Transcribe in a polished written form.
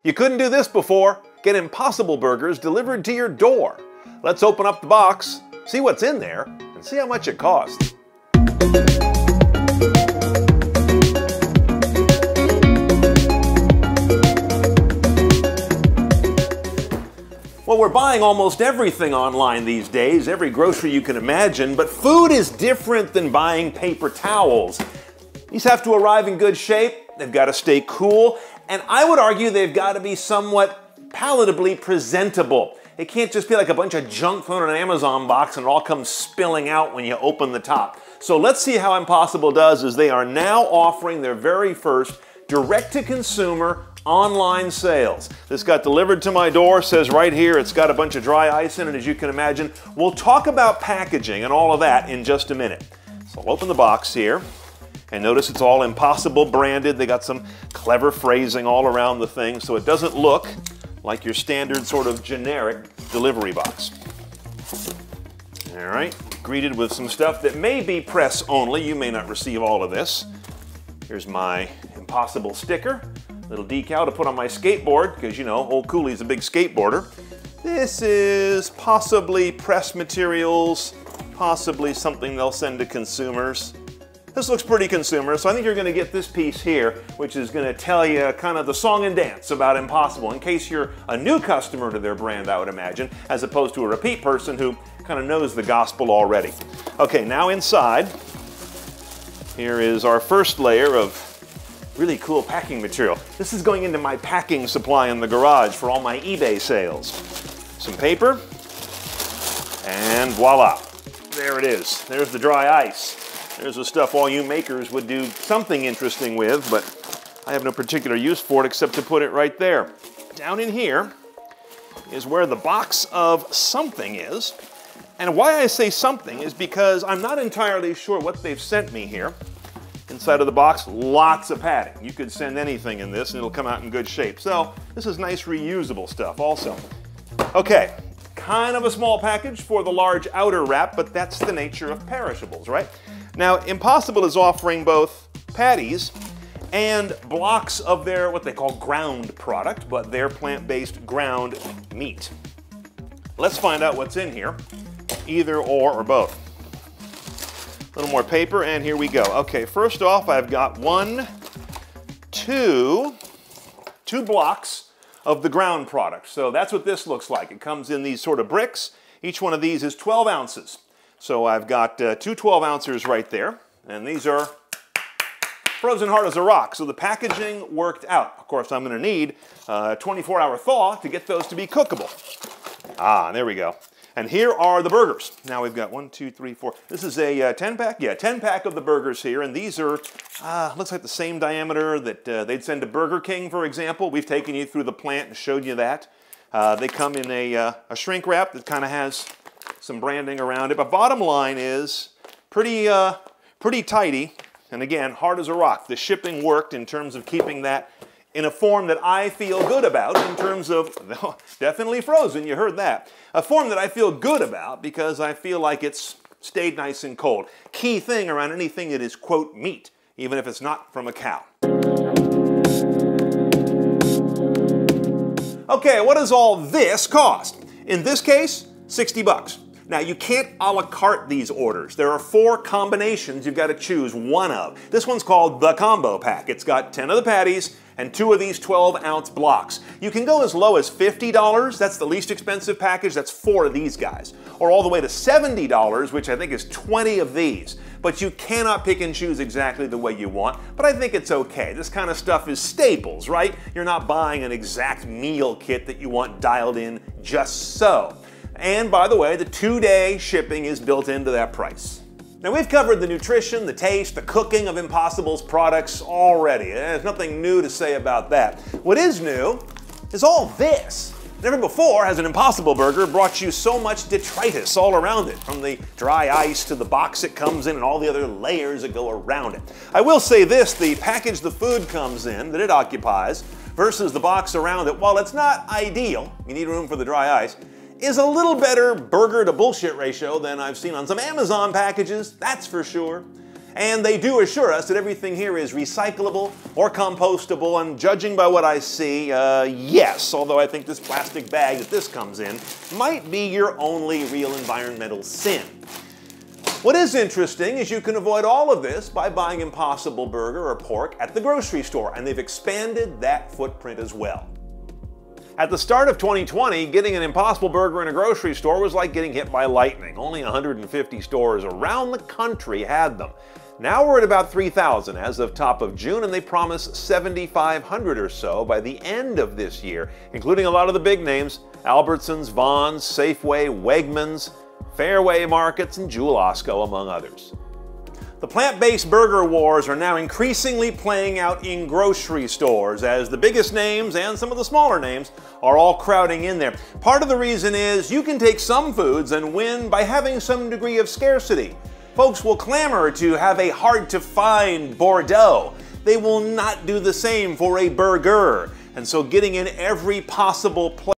You couldn't do this before. Get Impossible Burgers delivered to your door. Let's open up the box, see what's in there, and see how much it costs. Well, we're buying almost everything online these days, every grocery you can imagine, but food is different than buying paper towels. These have to arrive in good shape, they've got to stay cool, and I would argue they've got to be somewhat palatably presentable. It can't just be like a bunch of junk thrown in an Amazon box and it all comes spilling out when you open the top. So let's see how Impossible does, as they are now offering their very first direct-to-consumer online sales. This got delivered to my door, says right here it's got a bunch of dry ice in it, as you can imagine. We'll talk about packaging and all of that in just a minute. So I'll open the box here, and notice it's all Impossible branded. They got some clever phrasing all around the thing so it doesn't look like your standard sort of generic delivery box. All right, greeted with some stuff that may be press only. You may not receive all of this. Here's my Impossible sticker. Little decal to put on my skateboard, because you know, old Cooley's a big skateboarder. This is possibly press materials, possibly something they'll send to consumers. This looks pretty consumer, so I think you're going to get this piece here, which is going to tell you kind of the song and dance about Impossible, in case you're a new customer to their brand, I would imagine, as opposed to a repeat person who kind of knows the gospel already. Okay, now inside, here is our first layer of really cool packing material. This is going into my packing supply in the garage for all my eBay sales. Some paper, and voila. There it is. There's the dry ice. There's the stuff all you makers would do something interesting with, but I have no particular use for it except to put it right there. Down in here is where the box of something is. And why I say something is because I'm not entirely sure what they've sent me here. Inside of the box, lots of padding. You could send anything in this and it'll come out in good shape. So this is nice reusable stuff also. Okay, kind of a small package for the large outer wrap, but that's the nature of perishables, right? Now, Impossible is offering both patties and blocks of their, what they call ground product, but their plant-based ground meat. Let's find out what's in here, either or both. A little more paper, and here we go. Okay, first off, I've got two blocks of the ground product. So that's what this looks like. It comes in these sort of bricks. Each one of these is 12 ounces. So I've got two 12-ounces right there, and these are frozen hard as a rock. So the packaging worked out. Of course, I'm going to need a 24-hour thaw to get those to be cookable. Ah, there we go. And here are the burgers. Now we've got 1, 2, 3, 4. This is a 10-pack? Yeah, 10-pack of the burgers here. And these are, looks like the same diameter that they'd send to Burger King, for example. We've taken you through the plant and showed you that. They come in a shrink wrap that kind of has some branding around it. But bottom line is pretty tidy. And again, hard as a rock. The shipping worked in terms of keeping that in a form that I feel good about, in terms of, definitely frozen, you heard that. A form that I feel good about because I feel like it's stayed nice and cold. Key thing around anything that is, quote, meat, even if it's not from a cow. Okay, what does all this cost? In this case, 60 bucks. Now, you can't a la carte these orders. There are 4 combinations you've got to choose one of. This one's called the combo pack. It's got 10 of the patties and 2 of these 12-ounce blocks. You can go as low as $50, that's the least expensive package, that's 4 of these guys. Or all the way to $70, which I think is 20 of these. But you cannot pick and choose exactly the way you want, but I think it's okay. This kind of stuff is staples, right? You're not buying an exact meal kit that you want dialed in just so. And by the way, the 2-day shipping is built into that price. Now, we've covered the nutrition, the taste, the cooking of Impossible's products already. There's nothing new to say about that. What is new is all this. Never before has an Impossible burger brought you so much detritus all around it, from the dry ice to the box it comes in and all the other layers that go around it. I will say this, the package the food comes in, that it occupies, versus the box around it, while it's not ideal, you need room for the dry ice, is a little better burger to bullshit ratio than I've seen on some Amazon packages, that's for sure. And they do assure us that everything here is recyclable or compostable, and judging by what I see, yes, although I think this plastic bag that this comes in might be your only real environmental sin. What is interesting is you can avoid all of this by buying Impossible Burger or pork at the grocery store, and they've expanded that footprint as well. At the start of 2020, getting an Impossible Burger in a grocery store was like getting hit by lightning. Only 150 stores around the country had them. Now we're at about 3,000 as of top of June, and they promise 7,500 or so by the end of this year, including a lot of the big names: Albertsons, Vons, Safeway, Wegmans, Fairway Markets, and Jewel Osco, among others. The plant-based burger wars are now increasingly playing out in grocery stores as the biggest names and some of the smaller names are all crowding in there. Part of the reason is you can take some foods and win by having some degree of scarcity. Folks will clamor to have a hard-to-find Bordeaux. They will not do the same for a burger. And so getting in every possible place